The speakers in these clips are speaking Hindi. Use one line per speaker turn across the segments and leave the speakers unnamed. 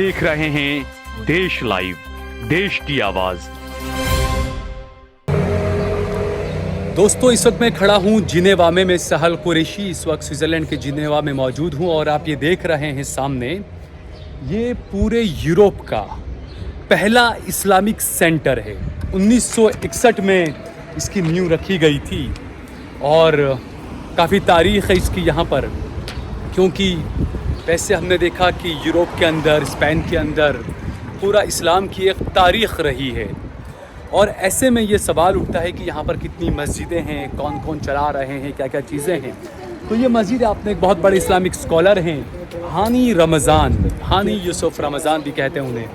देख रहे हैं देश लाइव, देश की आवाज।
दोस्तों, इस वक्त मैं खड़ा हूँ जिनेवा में। मैं सहल कुरैशी इस वक्त स्विट्ज़रलैंड के जिनेवा में मौजूद हूँ और आप ये देख रहे हैं सामने, ये पूरे यूरोप का पहला इस्लामिक सेंटर है। 1961 में इसकी नींव रखी गई थी और काफ़ी तारीख़ है इसकी यहाँ पर, क्योंकि वैसे हमने देखा कि यूरोप के अंदर, स्पेन के अंदर पूरा इस्लाम की एक तारीख़ रही है। और ऐसे में ये सवाल उठता है कि यहाँ पर कितनी मस्जिदें हैं, कौन कौन चला रहे हैं, क्या क्या चीज़ें हैं। तो ये मस्जिद, आपने एक बहुत बड़े इस्लामिक स्कॉलर हैं हानी रमज़ान, हानी यूसुफ रमज़ान भी कहते हैं उन्हें।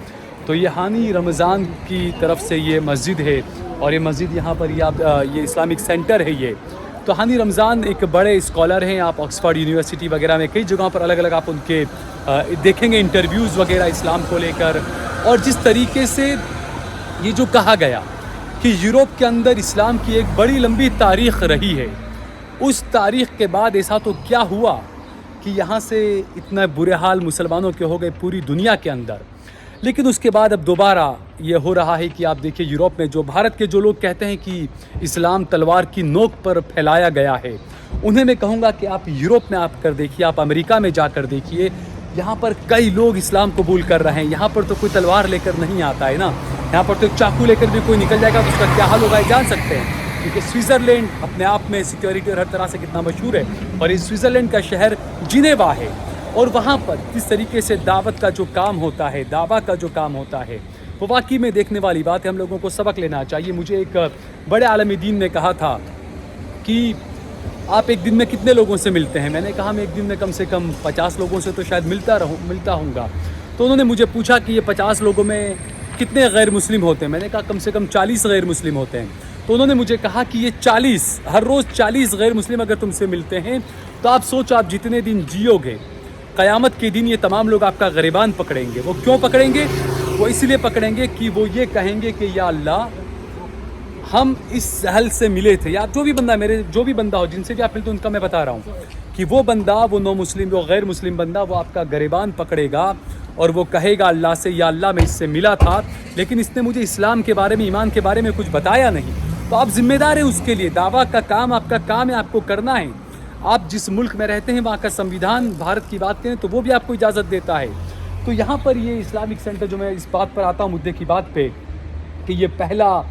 तो ये हानी रमज़ान की तरफ से ये मस्जिद है और ये मस्जिद यहाँ पर ये इस्लामिक सेंटर है ये। तो हानी रमज़ान एक बड़े स्कॉलर हैं। आप ऑक्सफोर्ड यूनिवर्सिटी वगैरह में कई जगहों पर अलग अलग आप उनके देखेंगे इंटरव्यूज़ वगैरह इस्लाम को लेकर। और जिस तरीके से ये जो कहा गया कि यूरोप के अंदर इस्लाम की एक बड़ी लंबी तारीख़ रही है, उस तारीख़ के बाद ऐसा तो क्या हुआ कि यहाँ से इतना बुरे हाल मुसलमानों के हो गए पूरी दुनिया के अंदर। लेकिन उसके बाद अब दोबारा ये हो रहा है कि आप देखिए यूरोप में जो भारत के जो लोग कहते हैं कि इस्लाम तलवार की नोक पर फैलाया गया है, उन्हें मैं कहूँगा कि आप यूरोप में आप कर देखिए, आप अमेरिका में जाकर देखिए, यहाँ पर कई लोग इस्लाम कबूल कर रहे हैं। यहाँ पर तो कोई तलवार लेकर नहीं आता है ना, यहाँ पर तो एक चाकू लेकर भी कोई निकल जाएगा तो उसका क्या हाल होगा जान सकते हैं। क्योंकि स्विट्ज़रलैंड अपने आप में सिक्योरिटी और हर तरह से कितना मशहूर है, और इस स्विट्ज़रलैंड का शहर जिनेवा है। और वहाँ पर किस तरीके से दावत का जो काम होता है, दावा का जो काम होता है, वो वाकई में देखने वाली बात है। हम लोगों को सबक लेना चाहिए। मुझे एक बड़े आलम दीन ने कहा था कि आप एक दिन में कितने लोगों से मिलते हैं। मैंने कहा मैं एक दिन में कम से कम 50 लोगों से तो शायद मिलता हूँगा। तो उन्होंने मुझे पूछा कि ये 50 लोगों में कितने गैर मुस्लिम होते हैं। मैंने कहा कम से कम 40 गैर मुस्लिम होते हैं। तो उन्होंने मुझे कहा कि ये 40, हर रोज़ 40 गैर मुस्लिम अगर तुमसे मिलते हैं तो आप सोचो आप जितने दिन जियोगे, क़यामत के दिन ये तमाम लोग आपका ग़रीबान पकड़ेंगे। वो क्यों पकड़ेंगे? वो इसलिए पकड़ेंगे कि वो ये कहेंगे कि या अल्लाह, हम इस सहल से मिले थे। या जो भी बंदा हो, जिनसे भी आप मिलते, उनका मैं बता रहा हूँ कि वो बंदा, वो नो मुस्लिम, वो गैर मुस्लिम बंदा, वो आपका ग़रीबान पकड़ेगा और वो कहेगा अल्लाह से, या अल्लाह मैं इससे मिला था, लेकिन इसने मुझे इस्लाम के बारे में, ईमान के बारे में कुछ बताया नहीं। तो आप ज़िम्मेदार हैं उसके लिए। दावा का काम आपका काम है, आपको करना है। आप जिस मुल्क में रहते हैं वहाँ का संविधान, भारत की बात करें तो वो भी आपको इजाज़त देता है। तो यहाँ पर ये इस्लामिक सेंटर, जो मैं इस बात पर आता हूँ मुद्दे की बात पे, कि ये पहला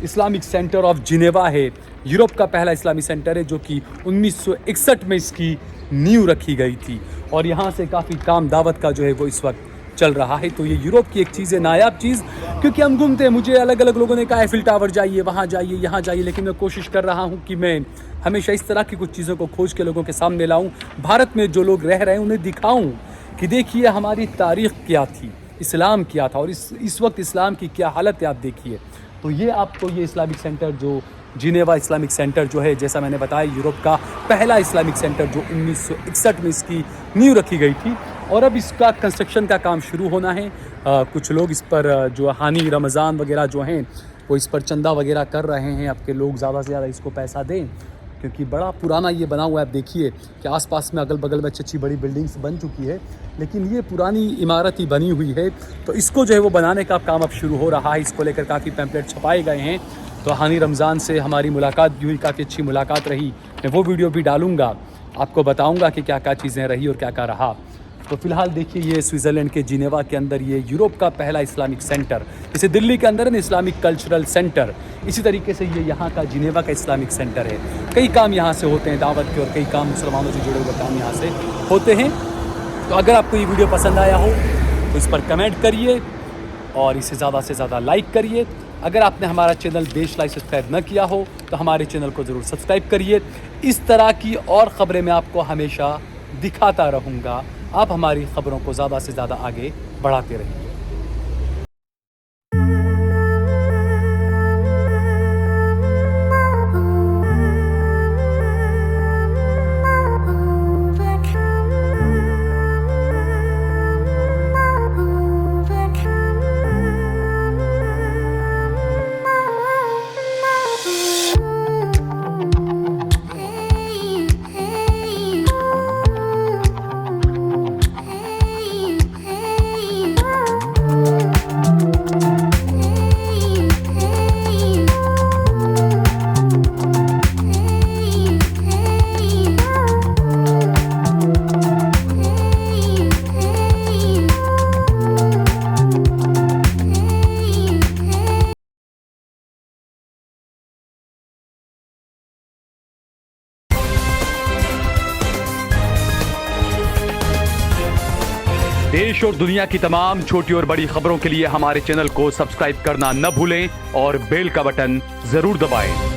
इस्लामिक सेंटर ऑफ जिनेवा है, यूरोप का पहला इस्लामिक सेंटर है, जो कि 1961 में इसकी नींव रखी गई थी। और यहाँ से काफ़ी काम दावत का जो है वो इस वक्त चल रहा है। तो ये यूरोप की एक चीज़ है, नायाब चीज़। क्योंकि हम घूमते हैं, मुझे अलग अलग लोगों ने कहा एफिल टावर जाइए, वहाँ जाइए, यहाँ जाइए, लेकिन मैं कोशिश कर रहा हूँ कि मैं हमेशा इस तरह की कुछ चीज़ों को खोज के लोगों के सामने लाऊं। भारत में जो लोग रह रहे हैं उन्हें दिखाऊं कि देखिए हमारी तारीख़ क्या थी, इस्लाम क्या था, और इस वक्त इस्लाम की क्या हालत है आप देखिए। तो ये आपको ये इस्लामिक सेंटर जो जिनेवा इस्लामिक सेंटर जो है, जैसा मैंने बताया, यूरोप का पहला इस्लामिक सेंटर जो 1961 में इसकी नींव रखी गई थी, और अब इसका कंस्ट्रक्शन का काम शुरू होना है। कुछ लोग इस पर जो हानी रमज़ान वगैरह जो हैं वो इस पर चंदा वगैरह कर रहे हैं, आपके लोग ज़्यादा से ज़्यादा इसको पैसा दें, क्योंकि बड़ा पुराना ये बना हुआ है। आप देखिए कि आसपास में अगल बगल में अच्छी बड़ी बिल्डिंग्स बन चुकी है, लेकिन ये पुरानी इमारत ही बनी हुई है। तो इसको जो है वो बनाने का काम अब शुरू हो रहा है। इसको लेकर काफ़ी पैम्पलेट छपाए गए हैं। तो हानी रमज़ान से हमारी मुलाकात भी हुई, काफ़ी अच्छी मुलाकात रही। मैं वो वीडियो भी डालूँगा, आपको बताऊँगा कि क्या क्या चीज़ें रही और क्या क्या रहा। तो फ़िलहाल देखिए ये स्विट्ज़रलैंड के जिनेवा के अंदर ये यूरोप का पहला इस्लामिक सेंटर, जैसे दिल्ली के अंदर है इस्लामिक कल्चरल सेंटर, इसी तरीके से ये यहाँ का जिनेवा का इस्लामिक सेंटर है। कई काम यहाँ से होते हैं दावत के, और कई काम मुसलमानों से जुड़े हुए काम यहाँ से होते हैं। तो अगर आपको ये वीडियो पसंद आया हो तो इस पर कमेंट करिए और इसे ज़्यादा से ज़्यादा लाइक करिए। अगर आपने हमारा चैनल देश लाइव सब्सक्राइब न किया हो तो हमारे चैनल को ज़रूर सब्सक्राइब करिए। इस तरह की और ख़बरें मैं आपको हमेशा दिखाता रहूँगा। आप हमारी ख़बरों को ज़्यादा से ज़्यादा आगे बढ़ाते रहिए।
Hey,
देश और दुनिया की तमाम छोटी और बड़ी खबरों के लिए हमारे चैनल को सब्सक्राइब करना न भूलें और बेल का बटन जरूर दबाएं।